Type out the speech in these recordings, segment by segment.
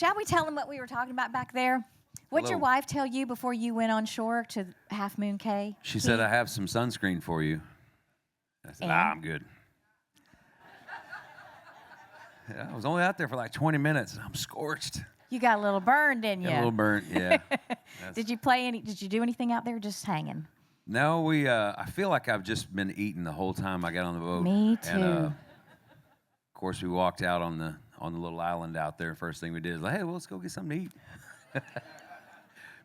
shall we tell them what we were talking about back there? What'd your wife tell you before you went on shore to Half Moon Cay? She said, I have some sunscreen for you. I said, I'm good. Yeah, I was only out there for like 20 minutes, and I'm scorched. You got a little burn, didn't you? Got a little burnt, yeah. Did you do anything out there, just hanging? No, I feel like I've just been eating the whole time I got on the boat. Me too. And, of course, we walked out on the little island out there. First thing we did is like, hey, well, let's go get something to eat.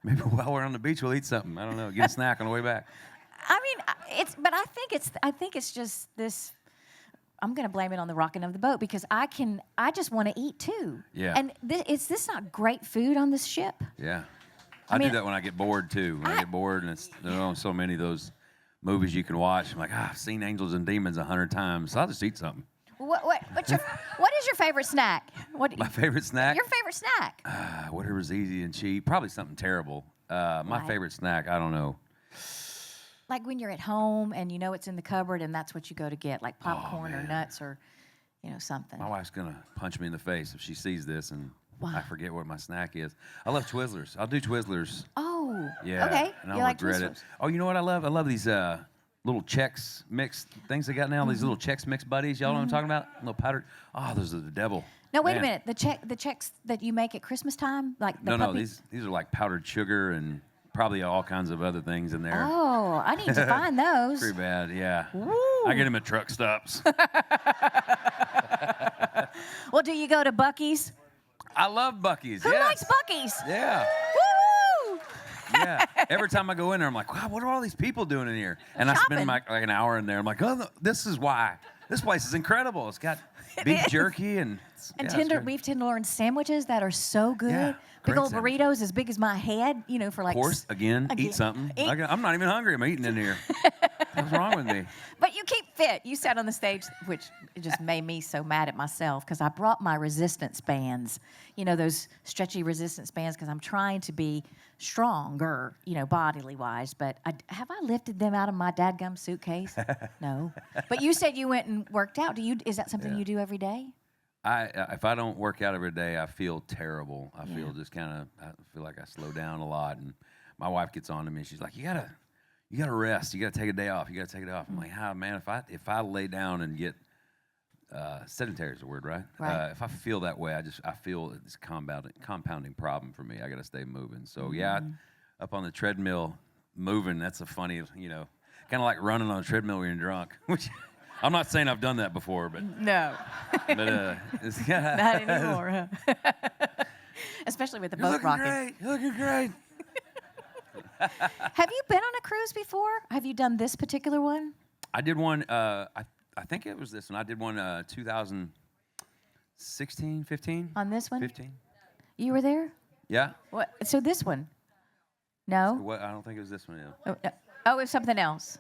Maybe while we're on the beach, we'll eat something. I don't know, get a snack on the way back. I mean, I think it's just this. I'm going to blame it on the rocking of the boat because I just want to eat too. Yeah. And is this not great food on this ship? Yeah. I do that when I get bored too. When I get bored and there's so many of those movies you can watch. I'm like, I've seen Angels and Demons 100 times, so I'll just eat something. What is your favorite snack? My favorite snack? Your favorite snack? Whatever's easy and cheap. Probably something terrible. My favorite snack, I don't know. Like when you're at home and you know it's in the cupboard and that's what you go to get, like popcorn or nuts or, something. My wife's going to punch me in the face if she sees this and I forget what my snack is. I love Twizzlers. I'll do Twizzlers. Oh, yeah. Okay. And I'll regret it. Oh, you know what I love? I love these little Chex Mix things they got now. These little Chex Mix buddies. Y'all know what I'm talking about? Little powdered. Oh, those are the devil. No, wait a minute. The Chex that you make at Christmas time? Like the No, these are like powdered sugar and probably all kinds of other things in there. Oh, I need to find those. Pretty bad, yeah. Woo. I get them at truck stops. Well, do you go to Buc-ee's? I love Buc-ee's. Who likes Buc-ee's? Yeah. Woo! Yeah. Every time I go in there, I'm like, wow, what are all these people doing in here? And Shopping. I spend like an hour in there. I'm like, oh, this is why. This place is incredible. It's got beef jerky and beef tenderloin sandwiches that are so good. Yeah, big old sandwich. burritos as big as my head, for like. Of course, again, eat something. I'm not even hungry. I'm eating in here. What's wrong with me? But you keep fit. You sat on the stage, which just made me so mad at myself because I brought my resistance bands, those stretchy resistance bands because I'm trying to be stronger, bodily wise. But have I lifted them out of my dadgum suitcase? No. But you said you went and worked out. Is that something you do every day? If I don't work out every day, I feel terrible. I feel like I slow down a lot. And my wife gets on to me. She's like, you gotta rest. You gotta take a day off. You gotta take it off. I'm like, man, if I lay down and get sedentary is the word, right? Right. If I feel that way, I feel it's a compounding problem for me. I gotta stay moving. So up on the treadmill, moving. That's a funny, kind of like running on a treadmill when you're drunk. Which I'm not saying I've done that before, but no. But not anymore. Huh? Especially with the boat rocking. You're looking great. Have you been on a cruise before? Have you done this particular one? I did one. I think it was this one. I did one 2016, 15. On this one? 15. You were there? Yeah. What? So this one? No. What? I don't think it was this one. Yeah. Oh, it was something else.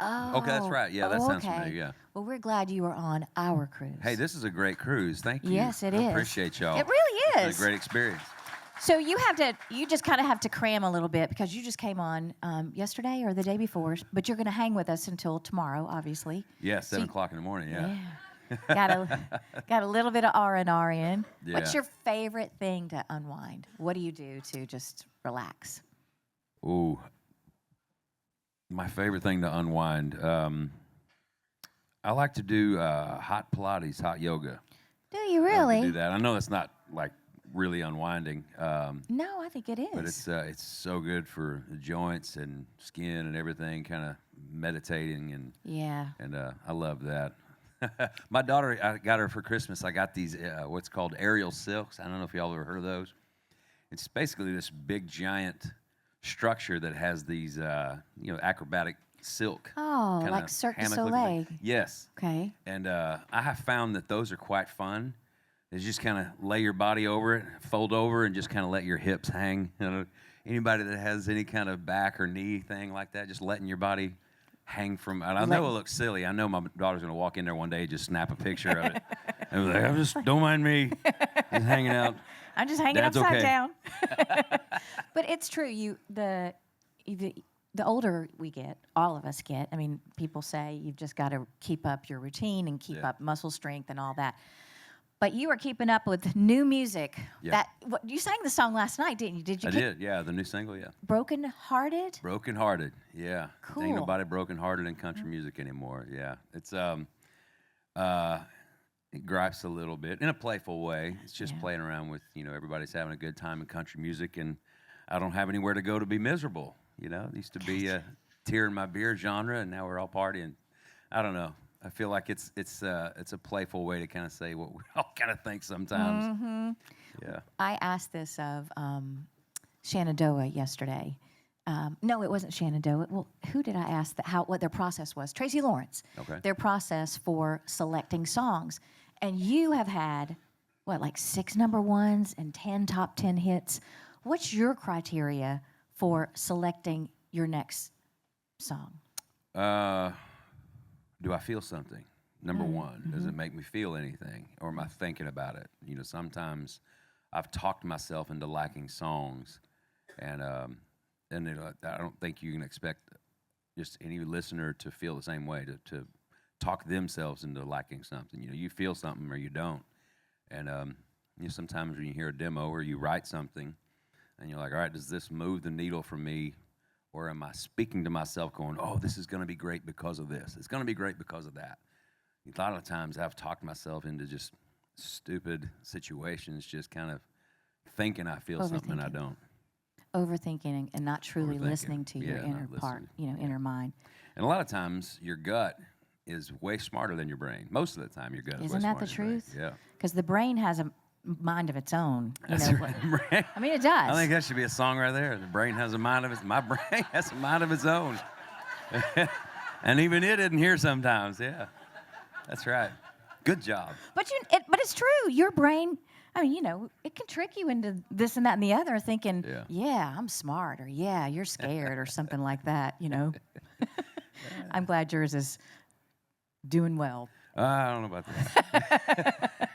Oh. Okay, that's right. Yeah, that sounds familiar. Yeah. Well, we're glad you were on our cruise. Hey, this is a great cruise. Thank you. Yes, it is. I appreciate y'all. It really is. It's been a great experience. So you just kind of have to cram a little bit because you just came on yesterday or the day before, but you're going to hang with us until tomorrow, obviously. Yeah, 7 o'clock in the morning. Yeah. got a little bit of R&R in. Yeah. What's your favorite thing to unwind? What do you do to just relax? Ooh, my favorite thing to unwind. I like to do hot Pilates, hot yoga. Do you really? I like to do that. I know that's not like really unwinding. No, I think it is. But it's so good for the joints and skin and everything. Kind of meditating and I love that. My daughter, I got her for Christmas. I got these what's called aerial silks. I don't know if y'all ever heard of those. It's basically this big giant structure that has these acrobatic silk. Oh, like Cirque du Soleil. Yes. Okay. And I have found that those are quite fun. You just kind of lay your body over it, fold over, and just kind of let your hips hang. Anybody that has any kind of back or knee thing like that, just letting your body hang from. And I know it looks silly. I know my daughter's going to walk in there one day and just snap a picture of it. And be like, don't mind me, just hanging out. I'm just hanging Dad's upside okay. down. But it's true. The older we get, all of us get. I mean, people say you've just got to keep up your routine and keep up muscle strength and all that. But you were keeping up with new music. Yeah. You sang the song last night, didn't you? I did, yeah, the new single, yeah. Broken Hearted? Broken Hearted, yeah. Cool. Ain't nobody broken hearted in country music anymore, yeah. It's it gripes a little bit in a playful way. It's just playing around with, everybody's having a good time in country music, and I don't have anywhere to go to be miserable. It used to be a tear in my beer genre, and now we're all partying. I don't know. I feel like it's a playful way to kind of say what we all kind of think sometimes. Mm-hmm. Yeah. I asked this of Shenandoah yesterday. No, it wasn't Shenandoah. Well, who did I ask what their process was? Tracy Lawrence. Okay. Their process for selecting songs. And you have had, like 6 number ones and 10 top 10 hits. What's your criteria for selecting your next song? Do I feel something? Number one, does it make me feel anything? Or am I thinking about it? Sometimes I've talked myself into liking songs, and I don't think you can expect just any listener to feel the same way, to talk themselves into liking something. You feel something or you don't. And sometimes when you hear a demo or you write something, and you're like, all right, does this move the needle for me? Or am I speaking to myself going, oh, this is going to be great because of this. It's going to be great because of that. A lot of times I've talked myself into just stupid situations, just kind of thinking I feel something and I don't. Overthinking and not truly listening to your inner part, inner mind. And a lot of times your gut is way smarter than your brain. Most of the time your gut is way smarter. Isn't that the truth? Yeah. Because the brain has a mind of its own. That's right. I mean, it does. I think that should be a song right there. The brain has a mind of its. My brain has a mind of its own, and even it isn't here sometimes. Yeah, that's right. Good job. But it's true. Your brain. I mean, it can trick you into this and that and the other, thinking, yeah I'm smart, or yeah, you're scared, or something like that. I'm glad yours is doing well. I don't know about that.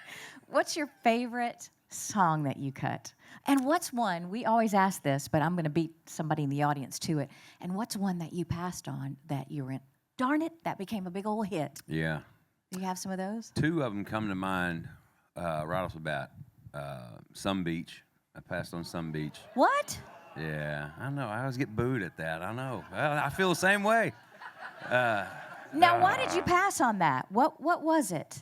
What's your favorite song that you cut? And what's one, we always ask this, but I'm going to beat somebody in the audience to it. And what's one that you passed on that you were in? Darn it, that became a big old hit. Yeah. Do you have some of those? 2 of them come to mind right off the bat. Some Beach. I passed on Some Beach. What? Yeah, I know. I always get booed at that. I know. I feel the same way. Now, why did you pass on that? What was it?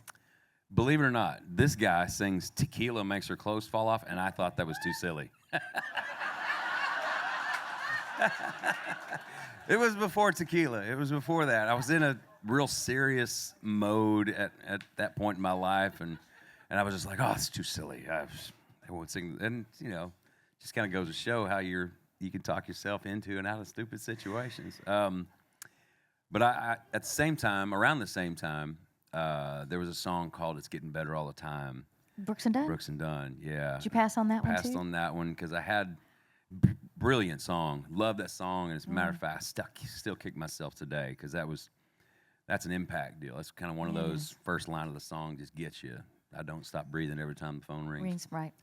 Believe it or not, this guy sings Tequila Makes Her Clothes Fall Off, and I thought that was too silly. It was before Tequila. It was before that. I was in a real serious mode at that point in my life, and I was just like, oh, it's too silly. I won't sing. And, just kind of goes to show how you can talk yourself into and out of stupid situations. But I at the same time, around the same time, there was a song called "It's Getting Better All the Time." Brooks and Dunn? Brooks and Dunn, yeah. Did you pass on that one, too? Passed on that one because I had brilliant song. Love that song, and as a matter of fact, I still kick myself today because that's an impact deal. That's kind of one of those first line of the song just gets you. I don't stop breathing every time the phone rings. Right.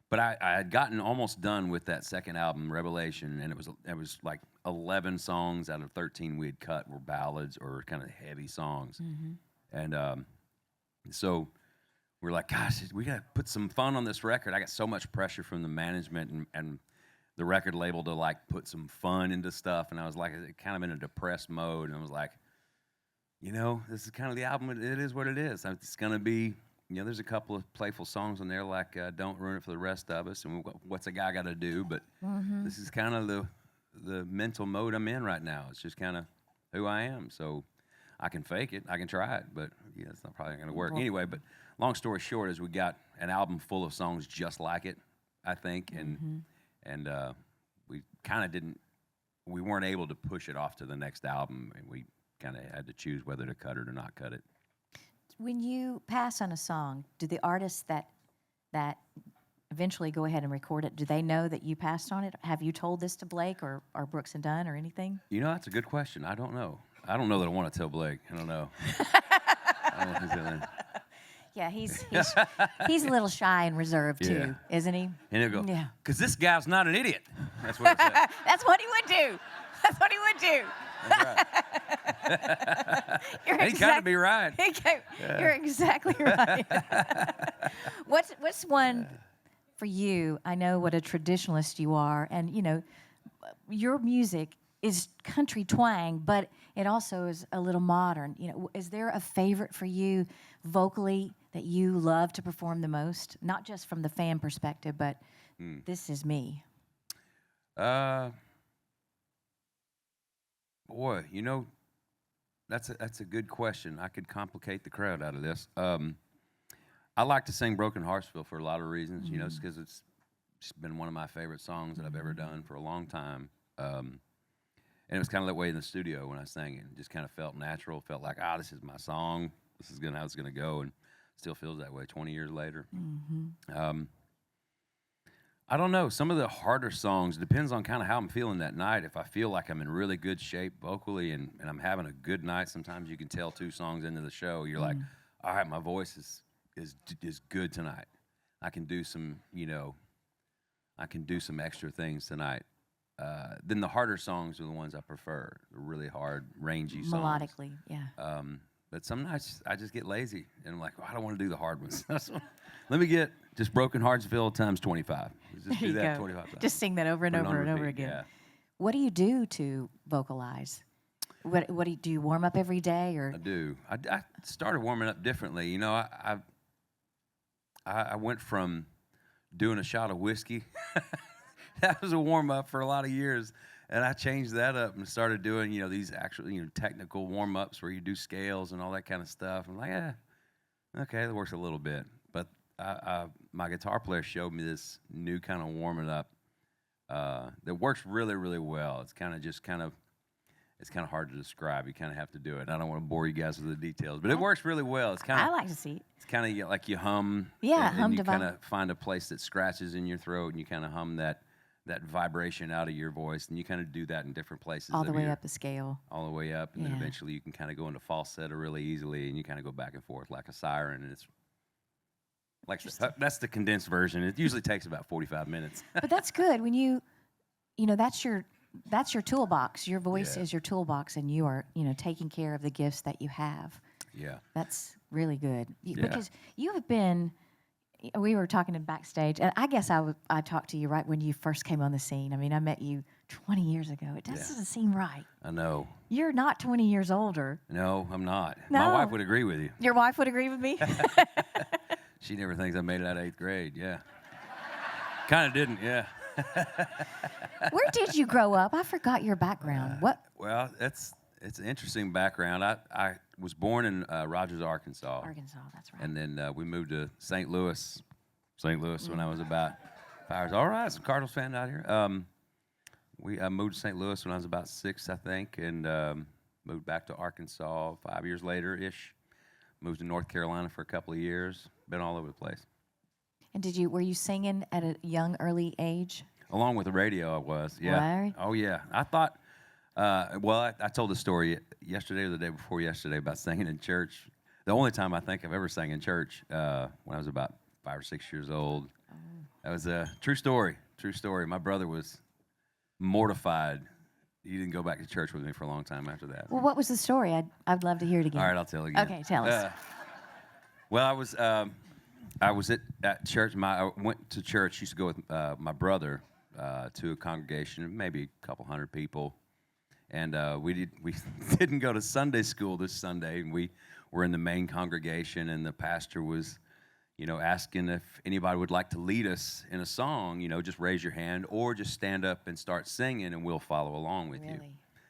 But I had gotten almost done with that second album, Revelation, and it was like 11 songs out of 13 we had cut were ballads or kind of heavy songs. Mm-hmm. And so we're like, gosh, we got to put some fun on this record. I got so much pressure from the management and the record label to like put some fun into stuff, and I was like kind of in a depressed mode, and I was like, this is kind of the album. It is what it is. It's going to be, there's a couple of playful songs on there like Don't Ruin It for the Rest of Us and What's a Guy Got to Do, but this is kind of the mental mode I'm in right now. It's just kind of who I am. So I can fake it. I can try it, but it's not probably going to work. Anyway, but long story short is we got an album full of songs just like it, I think, and we kind of we weren't able to push it off to the next album, and we kind of had to choose whether to cut it or not cut it. When you pass on a song, do the artists that eventually go ahead and record it, do they know that you passed on it? Have you told this to Blake or Brooks and Dunn or anything? That's a good question. I don't know. I don't know that I want to tell Blake. I don't know. Yeah, he's a little shy and reserved too, isn't he? And he'll go, because this guy's not an idiot. That's what he said. That's what he would do. That's what he would do. That's right. He kind of be right. You're exactly right. What's one for you? I know what a traditionalist you are, and your music is country twang, but it also is a little modern. Is there a favorite for you vocally that you love to perform the most? Not just from the fan perspective, but this is me. Boy, that's a good question. I could complicate the crowd out of this. I like to sing Broken Heartsville for a lot of reasons. It's because it's been one of my favorite songs that I've ever done for a long time. And it was kind of that way in the studio when I sang it. It just kind of felt natural. Felt like, this is my song. This is how it's gonna go, and still feels that way 20 years later. I don't know. Some of the harder songs, depends on kind of how I'm feeling that night. If I feel like I'm in really good shape vocally and I'm having a good night, sometimes you can tell 2 songs into the show, you're like, all right, my voice is good tonight. I can do some, extra things tonight. Then the harder songs are the ones I prefer, the really hard, rangy songs. Melodically, yeah. But some nights I just get lazy, and I'm like, I don't want to do the hard ones. Let me get just Broken Heartsville times 25. Just do that 25 times. Just sing that over and over and over again. Yeah. What do you do to vocalize? What do you warm up every day, or? I do. I started warming up differently. I went from doing a shot of whiskey. That was a warm up for a lot of years. And I changed that up and started doing, these actual, technical warm-ups where you do scales and all that kind of stuff. I'm like, okay, that works a little bit. But my guitar player showed me this new kind of warming up that works really, really well. It's kind of hard to describe. You kind of have to do it. I don't want to bore you guys with the details, but it works really well. I like to see it. It's kind of like you hum. Yeah, and you kind of find a place that scratches in your throat, and you kind of hum that vibration out of your voice, and you kind of do that in different places. All the way up the scale. All the way up, and then eventually you can kind of go into falsetto really easily, and you kind of go back and forth like a siren, and it's like that's the condensed version. It usually takes about 45 minutes. But that's good when that's your toolbox. Your voice is your toolbox, and you are taking care of the gifts that you have. Yeah, that's really good because you have been. We were talking in backstage, and I guess I talked to you right when you first came on the scene. I mean, I met you 20 years ago. It doesn't seem right. I know. You're not 20 years older. No, I'm not. No. My wife would agree with you. Your wife would agree with me? She never thinks I made it out of 8th grade, yeah. Kind of didn't, yeah. Where did you grow up? I forgot your background. What? Well, it's an interesting background. I was born in Rogers, Arkansas. Arkansas, that's right. And then we moved to St. Louis, when I was about 5 years. All right, some Cardinals fan out here. I moved to St. Louis when I was about 6, I think, and moved back to Arkansas 5 years later-ish. Moved to North Carolina for a couple of years. Been all over the place. And were you singing at a young, early age? Along with the radio, I was. Yeah. Right. Oh yeah. I thought. I told the story yesterday or the day before yesterday about singing in church. The only time I think I've ever sang in church when I was about 5 or 6 years old. Oh. That was a true story. True story. My brother was mortified. He didn't go back to church with me for a long time after that. Well, what was the story? I'd love to hear it again. All right, I'll tell it again. Okay, tell us. Well, I was at church. I went to church. Used to go with my brother to a congregation, maybe a couple hundred people, and we didn't go to Sunday school this Sunday. And we were in the main congregation, and the pastor was, asking if anybody would like to lead us in a song. Just raise your hand or just stand up and start singing, and we'll follow along with you.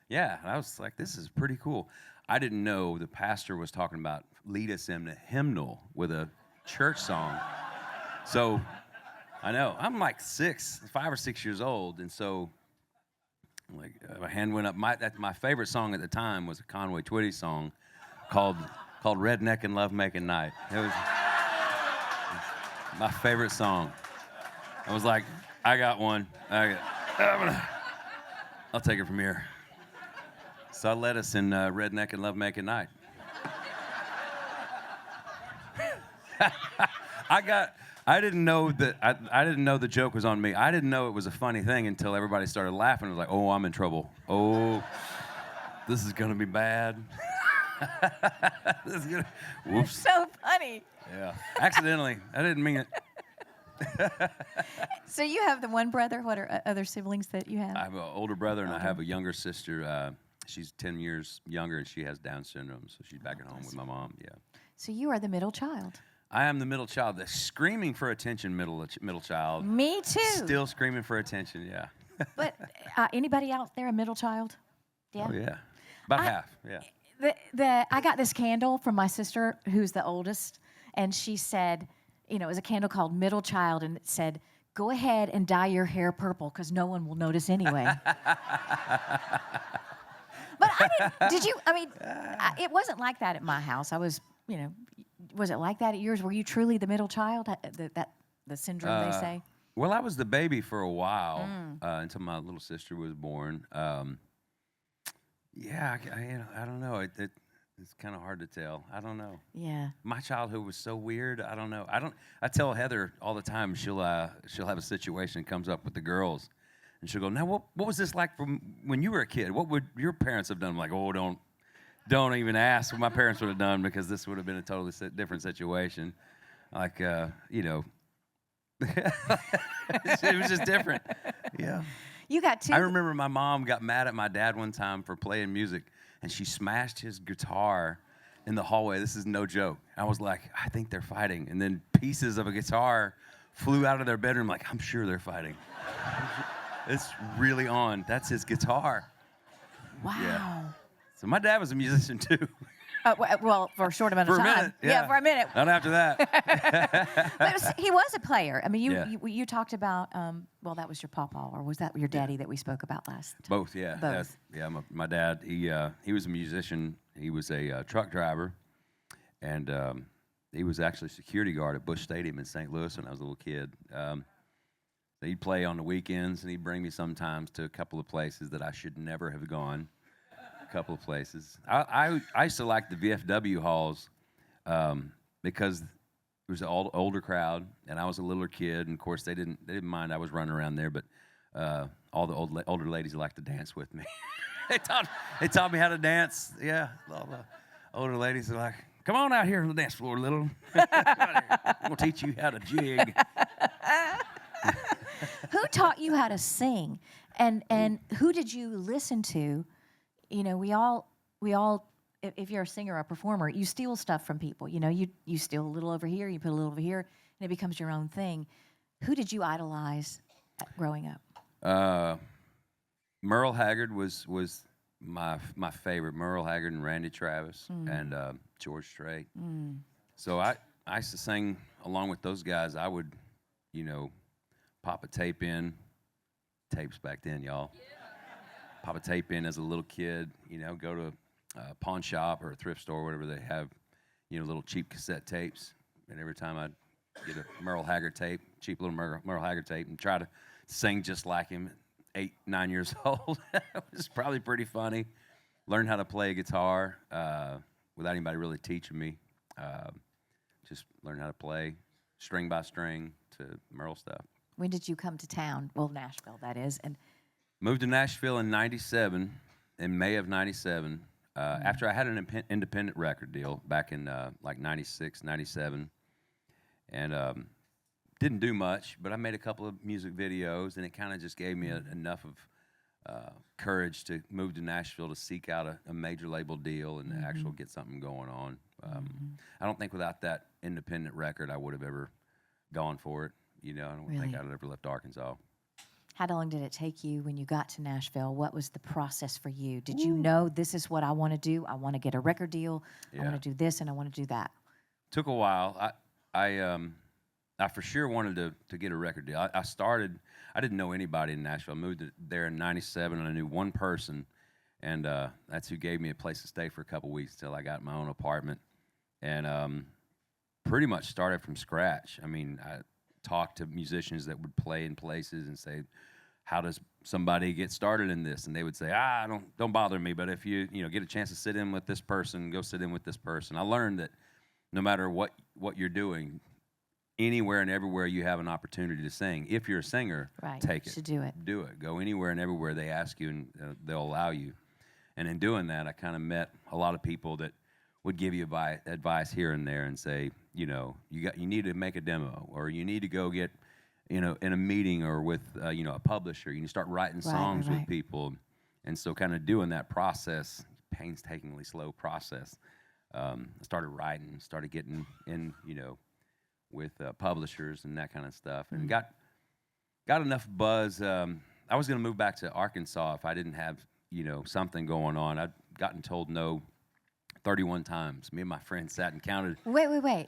Yeah, and I was like, this is pretty cool. I didn't know the pastor was talking about lead us in a hymnal with a church song. So I know I'm like 5 or 6 years old, and so like my hand went up. My favorite song at the time was a Conway Twitty song called "Redneck and Love Making Night." It was my favorite song. I was like, I got one. I'll take it from here. So I led us in "Redneck and Love Making Night." I didn't know the joke was on me. I didn't know it was a funny thing until everybody started laughing. I was like, oh, I'm in trouble. Oh, This is gonna be bad. This is gonna, whoops. So funny. Yeah, accidentally. I didn't mean it. So you have the one brother. What are other siblings that you have? I have an older brother and I have a younger sister. She's 10 years younger and she has Down syndrome, so she's back at home with my mom. Yeah. So you are the middle child. I am the middle child, the screaming for attention middle child. Me too. Still screaming for attention. Yeah. But anybody out there a middle child? Yeah. Oh yeah. About half. Yeah. I got this candle from my sister, who's the oldest, and she said, it was a candle called Middle Child, and it said, "Go ahead and dye your hair purple because no one will notice anyway." But I didn't. Did you? I mean, it wasn't like that at my house. I was, was it like that at yours? Were you truly the middle child? The syndrome they say. Well, I was the baby for a while until my little sister was born. Yeah, I don't know. It's kind of hard to tell. I don't know. Yeah. My childhood was so weird. I don't know. I tell Heather all the time. She'll have a situation that comes up with the girls, and she'll go, "Now, what was this like from when you were a kid? What would your parents have done?" I'm like, "Oh, don't even ask what my parents would have done because this would have been a totally different situation." Like, it was just different. Yeah. You got two. I remember my mom got mad at my dad one time for playing music, and she smashed his guitar in the hallway. This is no joke. I was like, I think they're fighting. And then pieces of a guitar flew out of their bedroom. Like, I'm sure they're fighting. It's really on. That's his guitar. Wow. Yeah. So my dad was a musician too. Well, for a short amount of time. Minute, yeah, for a minute. Not after that. But he was a player. I mean, you talked about, that was your pawpaw, or was that your daddy that we spoke about last time? Both, yeah. Both. My dad, he was a musician. He was a truck driver, and he was actually security guard at Busch Stadium in St. Louis when I was a little kid. He'd play on the weekends, and he'd bring me sometimes to a couple of places that I should never have gone. Couple of places. I used to like the VFW halls because it was an older crowd, and I was a littler kid, and of course they didn't mind I was running around there, but all the older ladies liked to dance with me. they taught me how to dance. Yeah, all the older ladies are like, "Come on out here on the dance floor, little. I'm gonna teach you how to jig." Who taught you how to sing, and who did you listen to? We all, if you're a singer or a performer, you steal stuff from people. You steal a little over here, you put a little over here, and it becomes your own thing. Who did you idolize growing up? Merle Haggard was my favorite. Merle Haggard and Randy Travis and George Strait. So I used to sing along with those guys. I would, pop a tape in. Tapes back then, y'all. Pop a tape in as a little kid, go to a pawn shop or a thrift store, whatever they have, little cheap cassette tapes. And every time I'd get a Merle Haggard tape, cheap little Merle Haggard tape, and try to sing just like him at 8, 9 years old. It was probably pretty funny. Learned how to play guitar without anybody really teaching me. Just learned how to play string by string to Merle stuff. When did you come to town? Well, Nashville, that is. And moved to Nashville in '97, in May of '97, after I had an independent record deal back in like '96, '97, and didn't do much, but I made a couple of music videos, and it kind of just gave me enough of courage to move to Nashville to seek out a major label deal and to actually get something going on. I don't think without that independent record I would have ever gone for it. I don't think I'd have ever left Arkansas. How long did it take you when you got to Nashville? What was the process for you? Did you know this is what I want to do? I want to get a record deal. I want to do this and I want to do that. Took a while. I for sure wanted to get a record deal. I didn't know anybody in Nashville. I moved there in '97 and I knew one person, and that's who gave me a place to stay for a couple weeks until I got my own apartment, and pretty much started from scratch. I mean, I talked to musicians that would play in places and say, how does somebody get started in this? And they would say, don't bother me, but if you get a chance to sit in with this person, go sit in with this person. I learned that no matter what you're doing, anywhere and everywhere you have an opportunity to sing. If you're a singer, take it. You should do it. Do it. Go anywhere and everywhere they ask you, and they'll allow you. And in doing that, I kind of met a lot of people that would give you advice here and there and say, you know, you need to make a demo, or you need to go get, you know, in a meeting or with, you know, a publisher. You can start writing songs with people. And so kind of doing that process, painstakingly slow process, I started writing, started getting in, you know, with publishers and that kind of stuff, and got enough buzz. I was going to move back to Arkansas if I didn't have, you know, something going on. I'd gotten told no 31 times. Me and my friend sat and counted. Wait.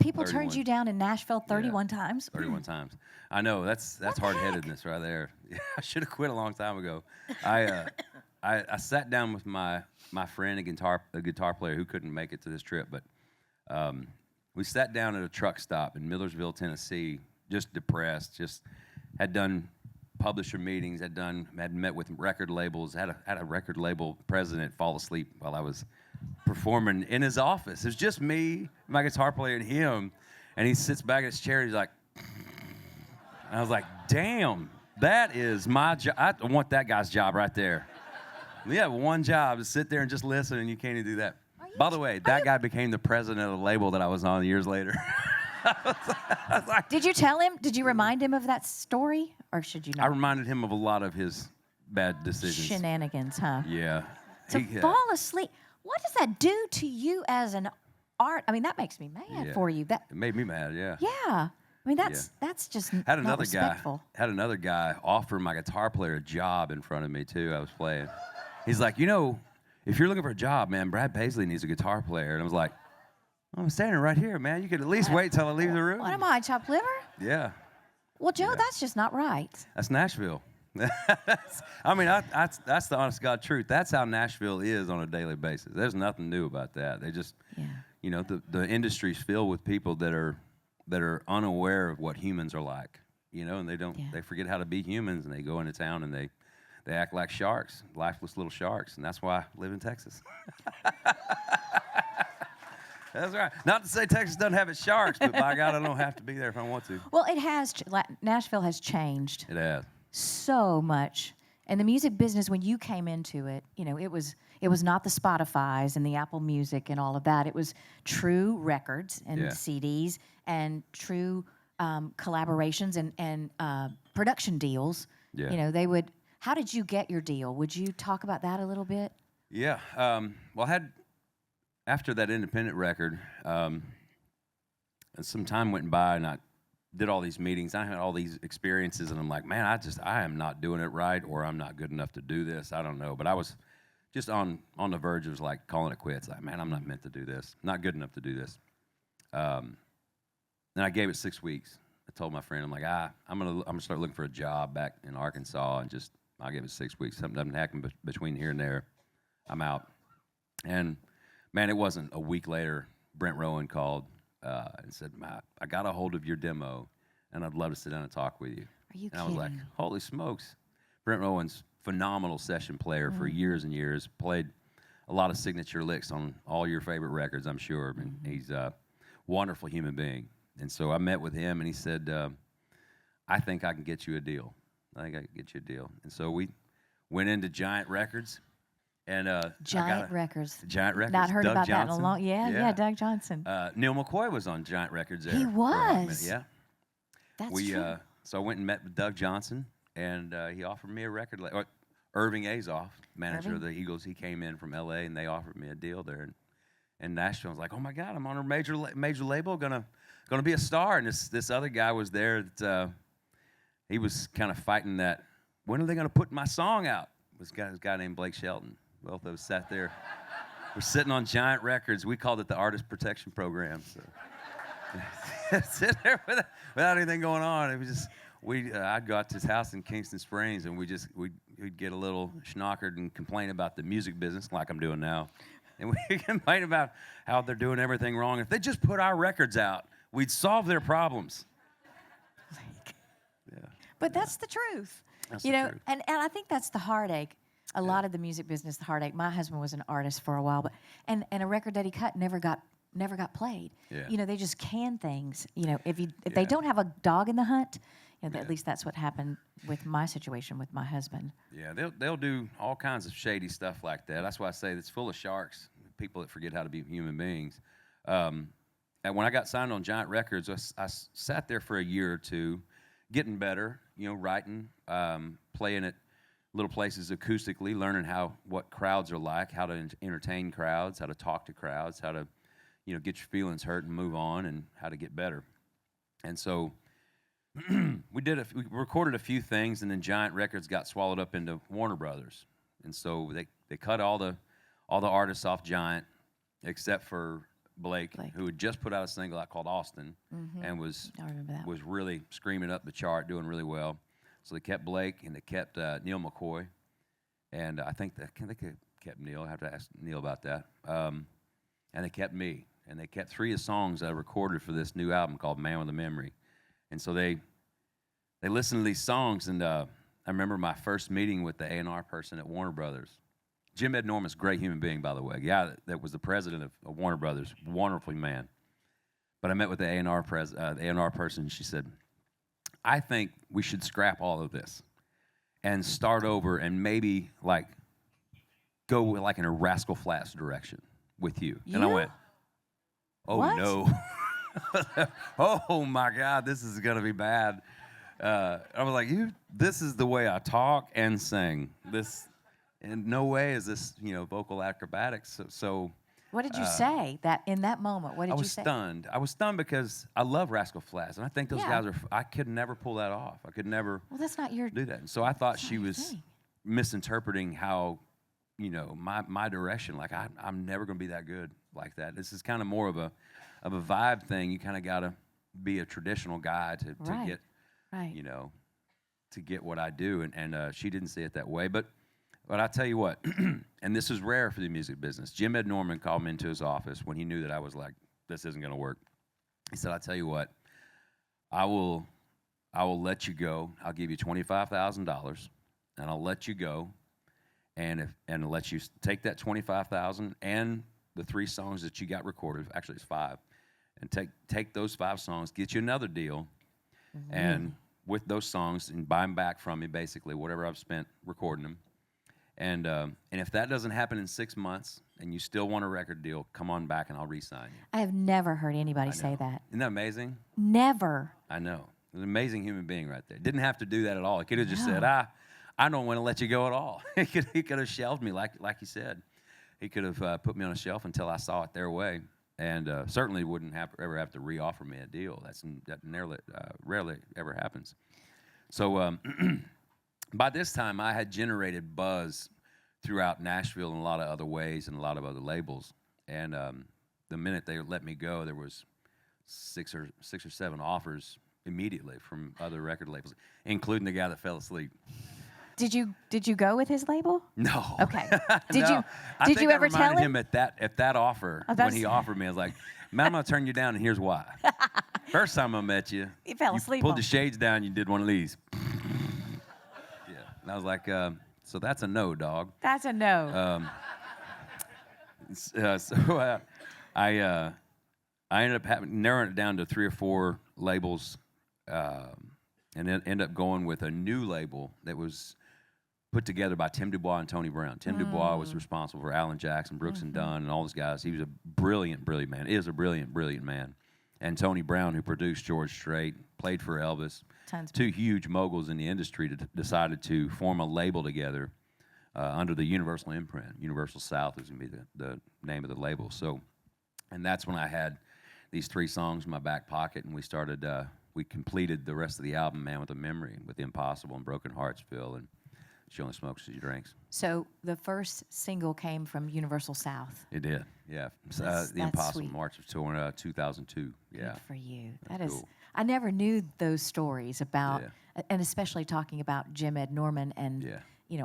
People turned you down in Nashville 31 times? 31 times. I know, that's hard-headedness right there. I should have quit a long time ago. I sat down with my friend, a guitar player who couldn't make it to this trip, but we sat down at a truck stop in Millersville, Tennessee, just depressed, just had done publisher meetings, had met with record labels, had a record label president fall asleep while I was performing in his office. It was just me, my guitar player, and him, and he sits back in his chair, and he's like, and I was like, damn, that is my job. I want that guy's job right there. You have one job, to sit there and just listen, and you can't even do that. By the way, that guy became the president of the label that I was on years later. I was like, did you tell him? Did you remind him of that story, or should you not? I reminded him of a lot of his bad decisions. Shenanigans, huh? Yeah. To fall asleep. What does that do to you as an art? I mean, that makes me mad for you. It made me mad, yeah. Yeah. I mean, that's just not respectful. Had another guy offer my guitar player a job in front of me, too. I was playing. He's like, you know, if you're looking for a job, man, Brad Paisley needs a guitar player. And I was like, I'm standing right here, man. You could at least wait till I leave the room. What am I, chopped liver? Yeah. Well, Joe, that's just not right. That's Nashville. I mean, that's the honest God truth. That's how Nashville is on a daily basis. There's nothing new about that. They just, you know, the industry's filled with people that are unaware of what humans are like, you know, and they forget how to be humans, and they go into town and they act like sharks, lifeless little sharks, and that's why I live in Texas. That's right. Not to say Texas doesn't have its sharks, but by God, I don't have to be there if I want to. Well, it has. Nashville has changed. It has. So much. And the music business, when you came into it, you know, it was not the Spotifys and the Apple Music and all of that. It was true records and CDs and true collaborations and production deals. Yeah. You know, they would. How did you get your deal? Would you talk about that a little bit? Yeah. Well, I had. After that independent record, some time went by, and I did all these meetings. I had all these experiences, and I'm like, man, I am not doing it right, or I'm not good enough to do this. I don't know. But I was just on the verge of like calling it quits. Like, man, I'm not meant to do this. Not good enough to do this. Then I gave it 6 weeks. I told my friend, I'm like, I'm gonna start looking for a job back in Arkansas, and I'll give it 6 weeks. Something doesn't happen between here and there, I'm out. And man, it wasn't a week later, Brent Rowan called and said, I got a hold of your demo, and I'd love to sit down and talk with you. Are you kidding? I was like, holy smokes. Brent Rowan's phenomenal session player for years and years, played a lot of signature licks on all your favorite records, I'm sure. And he's a wonderful human being. And so I met with him, and he said, I think I can get you a deal. And so we went into Giant Records. And Giant Records. Giant Records. Not heard Doug about Johnson. that in a long. Yeah, Doug Johnson. Neil McCoy was on Giant Records there. He was. Yeah. That's true. So I went and met with Doug Johnson, and he offered me a record. Irving Azoff, manager of the Eagles, he came in from L.A. and they offered me a deal there. And Nashville, I was like, oh my God, I'm on a major label, gonna be a star. And this other guy was there that he was kind of fighting that. When are they gonna put my song out? This guy named Blake Shelton. Both of us sat there. We're sitting on Giant Records. We called it the Artist Protection Program. So sitting there without anything going on. It was just I'd go out to his house in Kingston Springs, and we'd get a little schnockered and complain about the music business like I'm doing now, and we complain about how they're doing everything wrong. If they just put our records out, we'd solve their problems. Yeah. But that's the truth. That's the truth. And I think that's the heartache. A lot of the music business, the heartache. My husband was an artist for a while, but and a record that he cut never got played. Yeah. You know, they just can things. You know, if they don't have a dog in the hunt, At least that's what happened with my situation with my husband. Yeah, they'll do all kinds of shady stuff like that. That's why I say it's full of sharks, people that forget how to be human beings. And when I got signed on Giant Records, I sat there for a year or two, getting better, writing, playing at little places acoustically, learning what crowds are like, how to entertain crowds, how to talk to crowds, how to, get your feelings hurt and move on, and how to get better. And so we recorded a few things, and then Giant Records got swallowed up into Warner Brothers, and so they cut all the artists off Giant, except for Blake, who had just put out a single out called Austin, and was really screaming up the chart, doing really well. So they kept Blake, and they kept Neil McCoy, and I think they kept Neil. I have to ask Neil about that. And they kept me, and they kept 3 of the songs I recorded for this new album called Man with a Memory. And so they listened to these songs, and I remember my first meeting with the A&R person at Warner Brothers. Jim Ed Norman's a great human being, by the way. Yeah, that was the president of Warner Brothers, wonderful man. But I met with the A&R person, and she said, I think we should scrap all of this and start over and maybe go in a Rascal Flatts direction with you. Yeah? And I went, oh, what? No. Oh my God, this is gonna be bad. I was like, this is the way I talk and sing. This, in no way is this, vocal acrobatics. So what did you say in that moment? What did you say? I was stunned because I love Rascal Flatts, and I think those guys I could never pull that off. I could never. Well, that's not your. Do that. And so I thought she was misinterpreting how, my direction. Like I'm never gonna be that good like that. This is kind of more of a vibe thing. You kind of got to be a traditional guy to get, to get what I do. And she didn't see it that way. But I tell you what, and this is rare for the music business. Jim Ed Norman called me into his office when he knew that I was like, this isn't going to work. He said, I'll tell you what, I will let you go. I'll give you $25,000, and I'll let you go, and let you take that $25,000 and the 3 songs that you got recorded. Actually, it's 5. And take those 5 songs, get you another deal, and with those songs, and buy them back from me, basically, whatever I've spent recording them. And if that doesn't happen in 6 months, and you still want a record deal, come on back and I'll re-sign you. I have never heard anybody say that. Isn't that amazing? Never. I know. An amazing human being right there. Didn't have to do that at all. He could have just said, I don't want to let you go at all. He could have shelved me, like he said. He could have put me on a shelf until I saw it their way, and certainly wouldn't ever have to re-offer me a deal. That rarely ever happens. So by this time, I had generated buzz throughout Nashville in a lot of other ways and a lot of other labels. And the minute they let me go, there was 6 or 7 offers immediately from other record labels, including the guy that fell asleep. Did you go with his label? No. Okay. Did you ever tell him at that offer when he offered me? I was like, "Man, I'm gonna turn you down, and here's why." First time I met you, he fell asleep. Pulled the shades down. You did one of these. Yeah, and I was like, "So that's a no, dog." That's a no. I ended up narrowing it down to 3 or 4 labels, and then ended up going with a new label that was put together by Tim Dubois and Tony Brown. Tim Dubois was responsible for Alan Jackson, Brooks and Dunn, and all those guys. He was a brilliant, brilliant man. Is a brilliant, brilliant man. And Tony Brown, who produced George Strait, played for Elvis. 2 huge moguls in the industry decided to form a label together under the Universal imprint. Universal South is going to be the name of the label. So, and that's when I had these 3 songs in my back pocket, and we started. We completed the rest of the album, Man with a Memory, with Impossible and Broken Hearts, Phil, and She Only Smokes As She Drinks. So the first single came from Universal South. It did, yeah. The Impossible, sweet. March of 2002. Yeah. Good for you. That's that is. Cool. I never knew those stories about, and especially talking about Jim Ed Norman and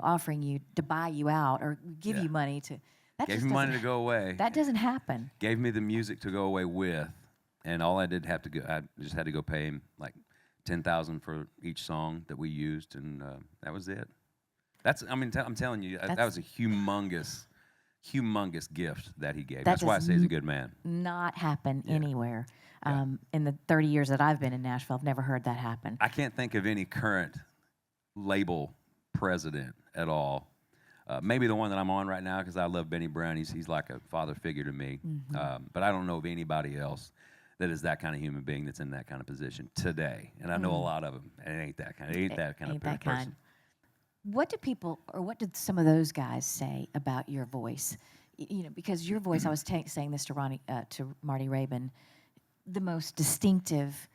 offering you to buy you out or give you money to. Gave me money to go away. That doesn't happen. Gave me the music to go away with, and all I just had to go pay him like $10,000 for each song that we used, and that was it. I'm telling you, that was a humongous humongous gift that he gave. That That's why I does say he's a good man. Not happen anywhere. Yeah. In the 30 years that I've been in Nashville, I've never heard that happen. I can't think of any current label president at all. Maybe the one that I'm on right now, because I love Benny Brown. He's like a father figure to me. But I don't know of anybody else that is that kind of human being that's in that kind of position today. And I know a lot of them. And it ain't that kind. It ain't that kind of person. What do people, or what did some of those guys say about your voice? You know, because your voice, I was saying this to Marty Rabin, the most distinctive.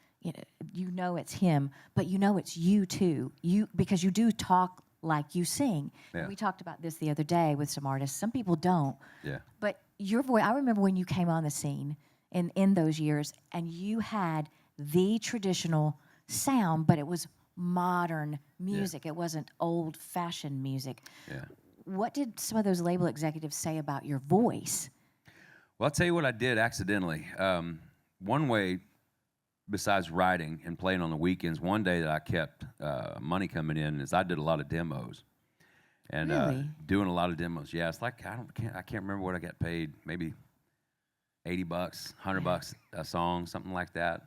You know it's him, but you know it's you too. Because you do talk like you sing. Yeah. And we talked about this the other day with some artists. Some people don't. Yeah. But your voice, I remember when you came on the scene in those years, and you had the traditional sound, but it was modern music. It wasn't old-fashioned music. Yeah. What did some of those label executives say about your voice? Well, I'll tell you what I did accidentally. One way, besides writing and playing on the weekends, one day that I kept money coming in is I did a lot of demos. And Really? Doing a lot of demos. Yeah, it's like I can't remember what I got paid. Maybe $80, $100 a song, something like that.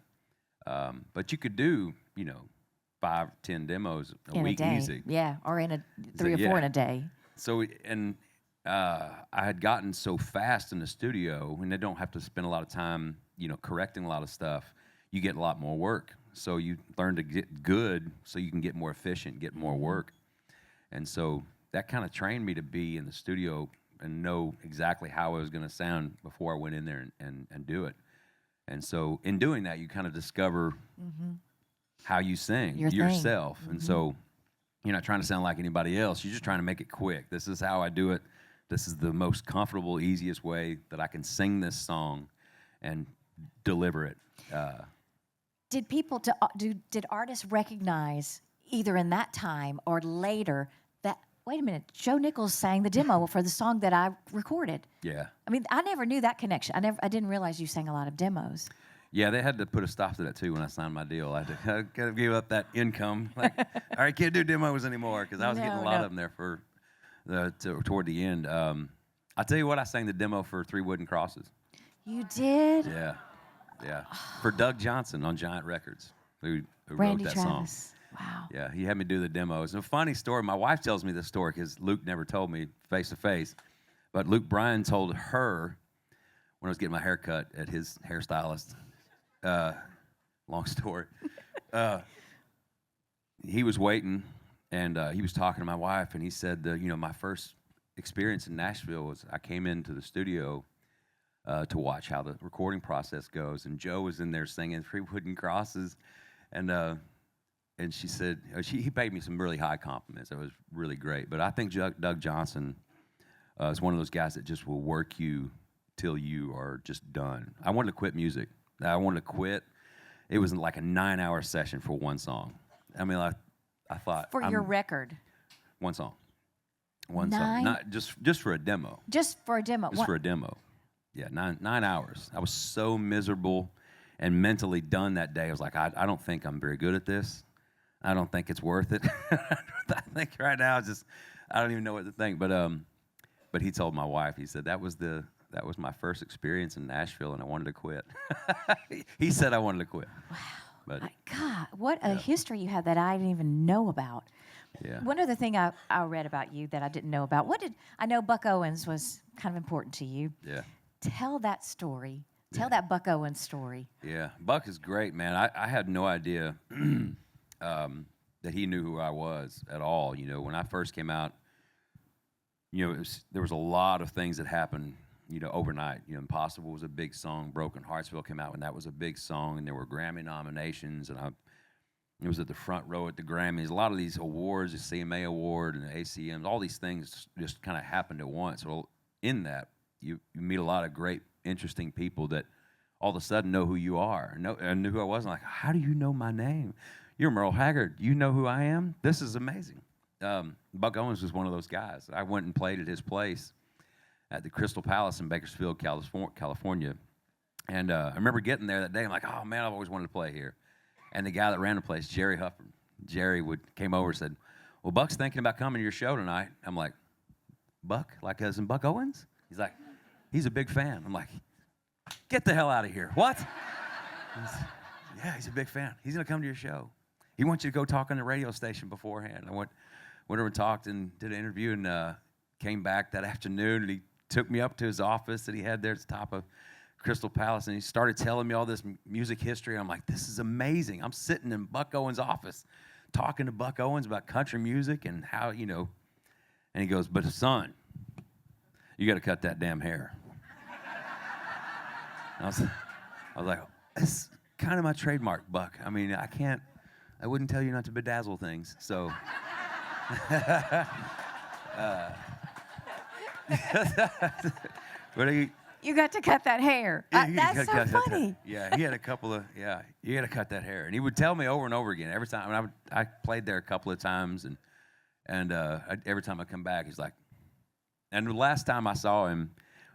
But you could do, 5, 10 demos a week easy. Yeah, or in 3 or 4 in a day. So, and I had gotten so fast in the studio, and they don't have to spend a lot of time, correcting a lot of stuff. You get a lot more work. So you learn to get good so you can get more efficient, get more work. And so that kind of trained me to be in the studio and know exactly how I was going to sound before I went in there and do it. And so in doing that, you kind of discover how you sing yourself. And so you're not trying to sound like anybody else. You're just trying to make it quick. This is how I do it. This is the most comfortable, easiest way that I can sing this song and deliver it. Did people, did artists recognize either in that time or later that, wait a minute, Joe Nichols sang the demo for the song that I recorded? Yeah. I mean, I never knew that connection. I didn't realize you sang a lot of demos. Yeah, they had to put a stop to that too when I signed my deal. I had to give up that income. Like, all right, can't do demos anymore because I was getting a lot of them there for toward the end. I'll tell you what, I sang the demo for 3 Wooden Crosses. You did? Yeah. Yeah, for Doug Johnson on Giant Records, who Randy wrote that Travis. song. Wow. Yeah, he had me do the demos. And a funny story, my wife tells me this story because Luke never told me face to face, but Luke Bryan told her when I was getting my hair cut at his hairstylist. Long story. He was waiting, and he was talking to my wife, and he said, my first experience in Nashville was I came into the studio to watch how the recording process goes. And Joe was in there singing 3 Wooden Crosses. And she said, he paid me some really high compliments. It was really great. But I think Doug Johnson is one of those guys that just will work you till you are just done. I wanted to quit music. I wanted to quit. It was like a 9-hour session for one song. I mean, I thought. For your record? One song. One song. Not just for a demo. Just for a demo? Just for a demo. Yeah, 9 hours. I was so miserable and mentally done that day. I was like, I don't think I'm very good at this. I don't think it's worth it. I think right now I don't even know what to think. But he told my wife, he said that was my first experience in Nashville, and I wanted to quit. He said I wanted to quit. Wow. But, my God, what a history you have that I didn't even know about. Yeah. One other thing I read about you that I didn't know about. I know Buck Owens was kind of important to you. Yeah. Tell that story. Tell that Buck Owens story. Yeah, Buck is great, man. I had no idea that he knew who I was at all. When I first came out, there was a lot of things that happened, overnight. Impossible was a big song. Broken Heartsville came out, and that was a big song, and there were Grammy nominations, and it was at the front row at the Grammys. A lot of these awards, the CMA Award and the ACMs, all these things just kind of happened at once. Well, in that, you meet a lot of great, interesting people that all of a sudden know who you are. I knew who I was. I'm like, how do you know my name? You're Merle Haggard. You know who I am? This is amazing. Buck Owens was one of those guys. I went and played at his place at the Crystal Palace in Bakersfield, California. And I remember getting there that day. I'm like, oh, man, I've always wanted to play here. And the guy that ran the place, Jerry Hufford, came over and said, well, Buck's thinking about coming to your show tonight. I'm like, Buck? Like as in Buck Owens? He's like, he's a big fan. I'm like, get the hell out of here. What? Yeah, he's a big fan. He's going to come to your show. He wants you to go talk on the radio station beforehand. I went over and talked and did an interview and came back that afternoon, and he took me up to his office that he had there at the top of Crystal Palace, and he started telling me all this music history. I'm like, this is amazing. I'm sitting in Buck Owens' office talking to Buck Owens about country music and how, you know, and he goes, but son, you got to cut that damn hair. I was like, it's kind of my trademark, Buck. I mean, I wouldn't tell you not to bedazzle things, so. But you got to cut that hair. That's so funny. Yeah, he had a couple of, you got to cut that hair. And he would tell me over and over again. Every time, I played there a couple of times, and every time I come back, he's like, and the last time I saw him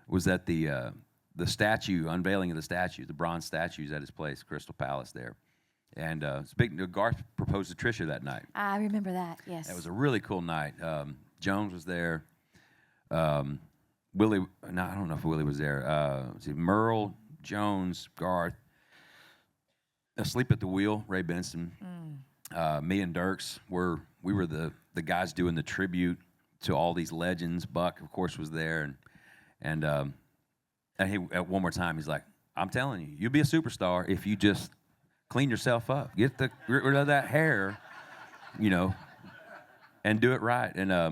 was at the statue, unveiling of the statue, the bronze statues at his place, Crystal Palace there. And it's big. Garth proposed to Trisha that night. I remember that, yes. It was a really cool night. Jones was there. Willie, no, I don't know if Willie was there. Merle, Jones, Garth. Asleep at the Wheel, Ray Benson. Me and Dirks we were the guys doing the tribute to all these legends. Buck, of course, was there, and he at one more time he's like, I'm telling you, you'll be a superstar if you just clean yourself up, get rid of that hair, you know, and do it right. And I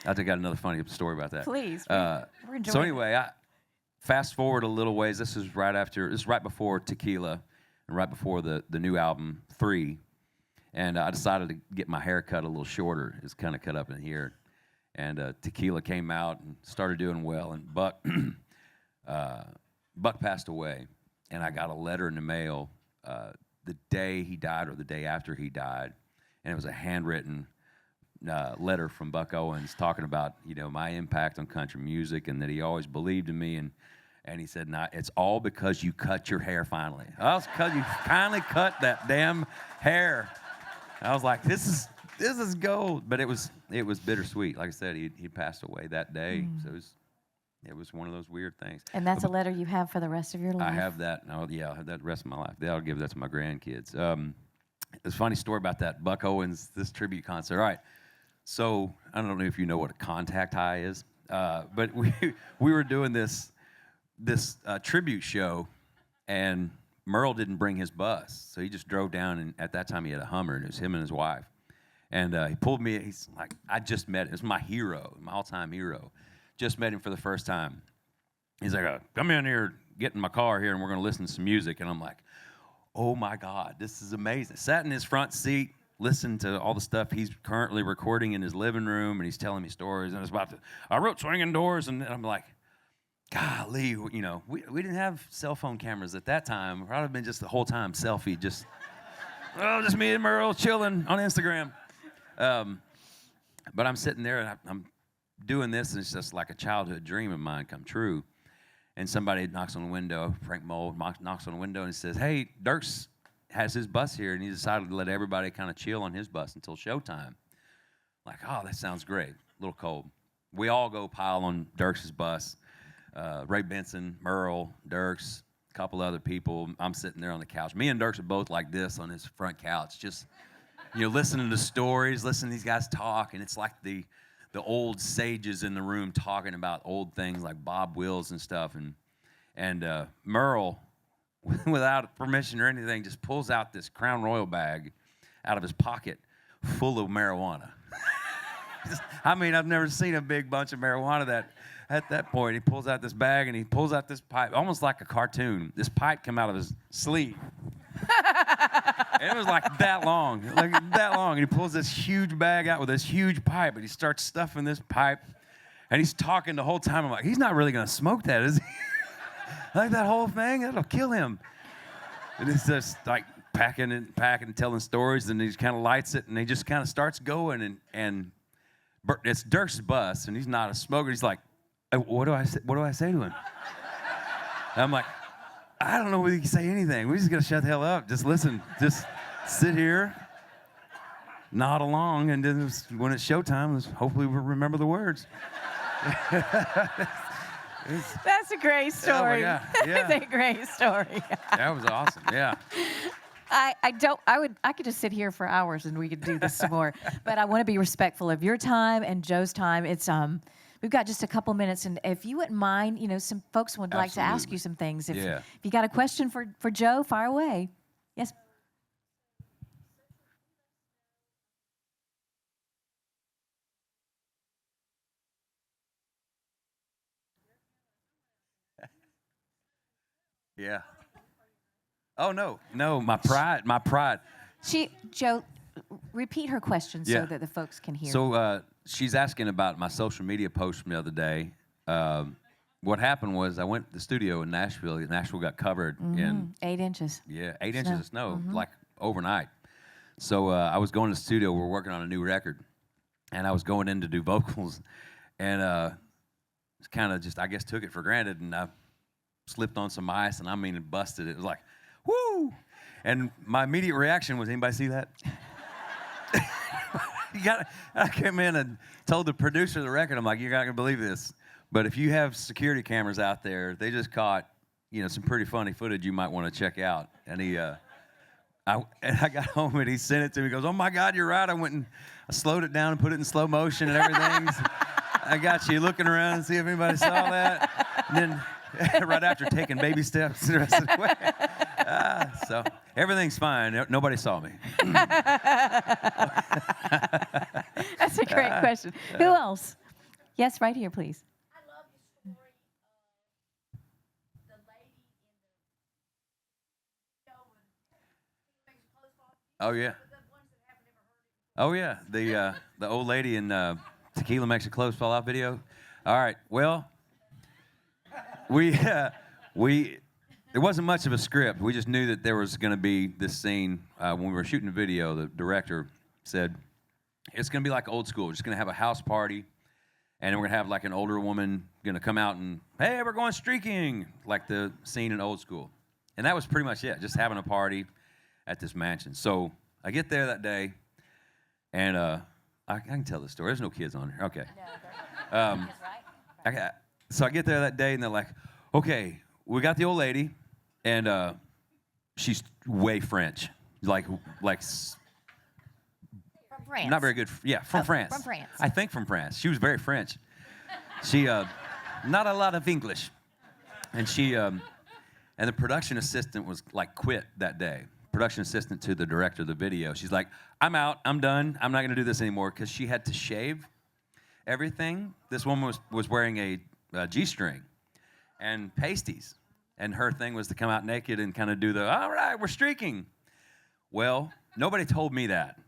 think I got another funny story about that. Please. We're enjoying so anyway, I fast forward a little ways. This is right before Tequila, and right before the new album 3. And I decided to get my hair cut a little shorter. It's kind of cut up in here. And Tequila came out and started doing well. And Buck passed away, and I got a letter in the mail the day he died or the day after he died, and it was a handwritten letter from Buck Owens talking about, you know, my impact on country music and that he always believed in me, and he said, nah, it's all because you cut your hair finally. Oh, it's because you finally cut that damn hair. I was like, this is gold. But it was bittersweet. Like I said, he passed away that day, so it was one of those weird things. And that's a letter you have for the rest of your life? I have that. Oh, yeah, I'll have that the rest of my life. I'll give that to my grandkids. There's a funny story about that Buck Owens, this tribute concert. All right, so I don't know if you know what a contact high is, but we were doing this tribute show, and Merle didn't bring his bus, so he just drove down, and at that time he had a Hummer, and it was him and his wife. And he pulled me, he's like, I just met him. It's my hero, my all-time hero. Just met him for the first time. He's like, come in here, get in my car here, and we're going to listen to some music. And I'm like, oh, my God, this is amazing. Sat in his front seat, listened to all the stuff he's currently recording in his living room, and he's telling me stories. And I wrote Swinging Doors, and I'm like, golly, you know, we didn't have cell phone cameras at that time. It would have been just the whole time selfie, just me and Merle chilling on Instagram. But I'm sitting there, and I'm doing this, and it's just like a childhood dream of mine come true. And somebody knocks on the window, Frank Mold knocks on the window and says, hey, Dirks has his bus here, and he decided to let everybody kind of chill on his bus until showtime. Like, oh, that sounds great. A little cold. We all go pile on Dirks' bus. Ray Benson, Merle, Dirks, a couple other people. I'm sitting there on the couch. Me and Dirks are both like this on his front couch, just, you know, listening to stories, listening to these guys talk, and it's like the old sages in the room talking about old things like Bob Wills and stuff. And Merle, without permission or anything, just pulls out this Crown Royal bag out of his pocket full of marijuana. I mean, I've never seen a big bunch of marijuana that at that point. He pulls out this bag and he pulls out this pipe, almost like a cartoon. This pipe come out of his sleeve. And it was like that long, And he pulls this huge bag out with this huge pipe, and he starts stuffing this pipe, and he's talking the whole time. I'm like, he's not really going to smoke that, is he? Like that whole thing, that'll kill him. And he's just like packing and telling stories, and he just kind of lights it, and he just kind of starts going, and it's Dirk's bus, and he's not a smoker. He's like, what do I say to him? And I'm like, I don't know whether you can say anything. We just got to shut the hell up. Just listen. Just sit here, nod along, and then when it's showtime, hopefully we'll remember the words. That's a great story. Oh my God. Yeah. That's a great story. That was awesome. Yeah. I could just sit here for hours and we could do this some more. But I want to be respectful of your time and Joe's time. We've got just a couple minutes, and if you wouldn't mind, some folks would like to ask you some things. If you got a question for Joe, fire away. Yes. Yeah. Oh no, my pride. Joe, repeat her question so that the folks can hear. So she's asking about my social media post from the other day. What happened was I went to the studio in Nashville. Nashville got covered in 8 inches. Yeah, 8 inches of snow, like overnight. So I was going to the studio. We're working on a new record, and I was going in to do vocals, and kind of just, I guess, took it for granted, and I slipped on some ice, and I mean, it busted. It was like, whoo! And my immediate reaction was, anybody see that? I came in and told the producer of the record, I'm like, you're not going to believe this. But if you have security cameras out there, they just caught, some pretty funny footage you might want to check out. And I got home and he sent it to me. He goes, oh my God, you're right. I went and I slowed it down and put it in slow motion and everything. So I got you looking around and see if anybody saw that. And then right after taking baby steps the rest of the way. So everything's fine. Nobody saw me. That's a great question. Who else? Yes, right here, please. Oh yeah. Oh yeah. The old lady in Tequila Makes Your Clothes Fall Off video. All right. Well, there wasn't much of a script. We just knew that there was going to be this scene when we were shooting the video. The director said it's going to be like old school. We're just going to have a house party, and we're going to have like an older woman going to come out and, hey, we're going streaking, like the scene in Old School. And that was pretty much it, just having a party at this mansion. So I get there that day, and I can tell the story. There's no kids on here. Okay. So I get there that day, and they're like, okay, we got the old lady, and she's way French, like from France. Not very good. Yeah, from France. From France. I think from France. She was very French. She not a lot of English, and and the production assistant was like quit that day. Production assistant to the director of the video. She's like, I'm out. I'm done. I'm not going to do this anymore, because she had to shave everything. This woman was wearing a G-string and pasties, and her thing was to come out naked and kind of do the, all right, we're streaking. Well, nobody told me that.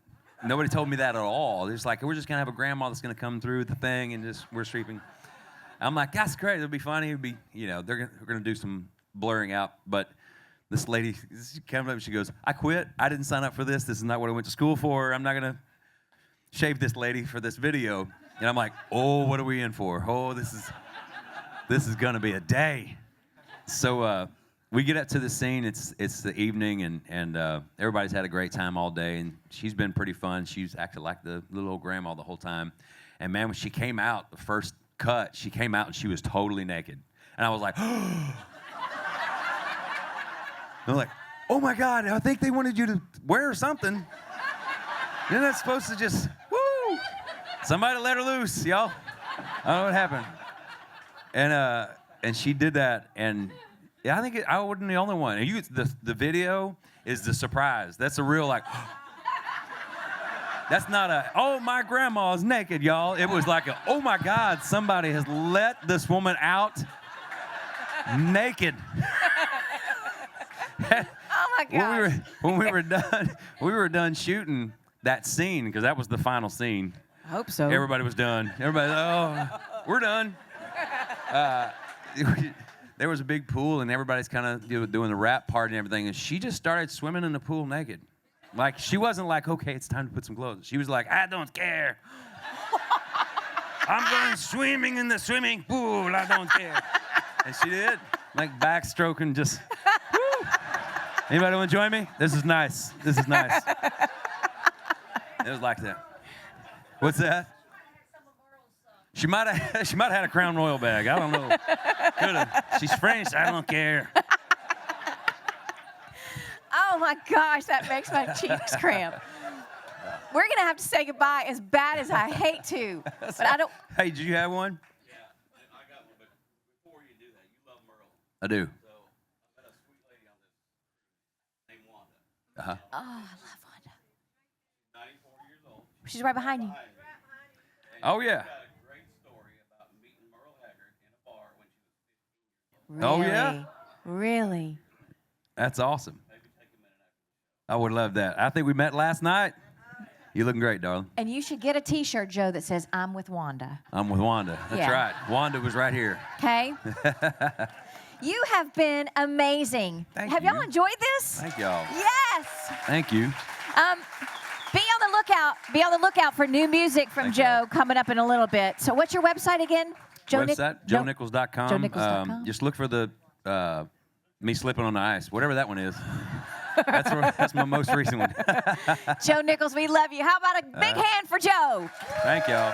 Nobody told me that at all. It's like, we're just going to have a grandma that's going to come through the thing and just, we're streaking. I'm like, that's great. It'll be funny. It'll be, they're going to do some blurring out. But this lady, she came up and she goes, I quit. I didn't sign up for this. This is not what I went to school for. I'm not going to shave this lady for this video. And I'm like, oh, what are we in for? Oh, this is going to be a day. So we get up to the scene. It's the evening, and everybody's had a great time all day. And she's been pretty fun. She's acted like the little old grandma the whole time. And man, when she came out, the first cut, she came out and she was totally naked. And I was like, I'm like, oh my God, I think they wanted you to wear something. You're not supposed to just, woo! Somebody let her loose, y'all. I don't know what happened. And she did that, and yeah, I think I wasn't the only one. And the video is the surprise. That's a real like. That's not a, oh, my grandma's naked, y'all. It was like, oh my God, somebody has let this woman out naked. Oh my God. When we were done shooting that scene, because that was the final scene. I hope so. Everybody was done. Everybody, oh, we're done. There was a big pool, and everybody's kind of doing the rap part and everything, and she just started swimming in the pool naked. Like, she wasn't like, okay, it's time to put some clothes. She was like, I don't care. I'm going swimming in the swimming pool. I don't care. And she did, like backstroking, just, woo. Anybody want to join me? This is nice. This is nice. It was like that. What's that? She might have had a Crown Royal bag. I don't know. Could've. She's French. I don't care. Oh my gosh, that makes my cheeks cramp. We're gonna have to say goodbye, as bad as I hate to, but I don't. Hey, did you have one? Yeah, I got one, but before you do that, you love Merle. I do. So I met a sweet lady on this named Wanda. Uh-huh. Oh, I love Wanda. 94 years old. She's right behind you. Oh, yeah. She got a great story about meeting Merle Haggard in a bar when she was 15 years Really? old. Oh, yeah? Really? That's awesome. Maybe take a minute after. I would love that. I think we met last night. You're looking great, darling. And you should get a T-shirt, Joe, that says "I'm with Wanda." I'm with Wanda. That's Yeah. right. Wanda was right here. Okay. You have been amazing. Thank Have you. y'all enjoyed this? Thank y'all. Yes. Thank you. Be on the lookout. Be on the lookout for new music from Thank Joe y'all. coming up in a little bit. So, what's your website again? Website, JoeNichols.com. JoeNichols.com. Just look for the me slipping on the ice, whatever that one is. That's my most recent one. Joe Nichols, we love you. How about a big hand for Joe? Thank y'all.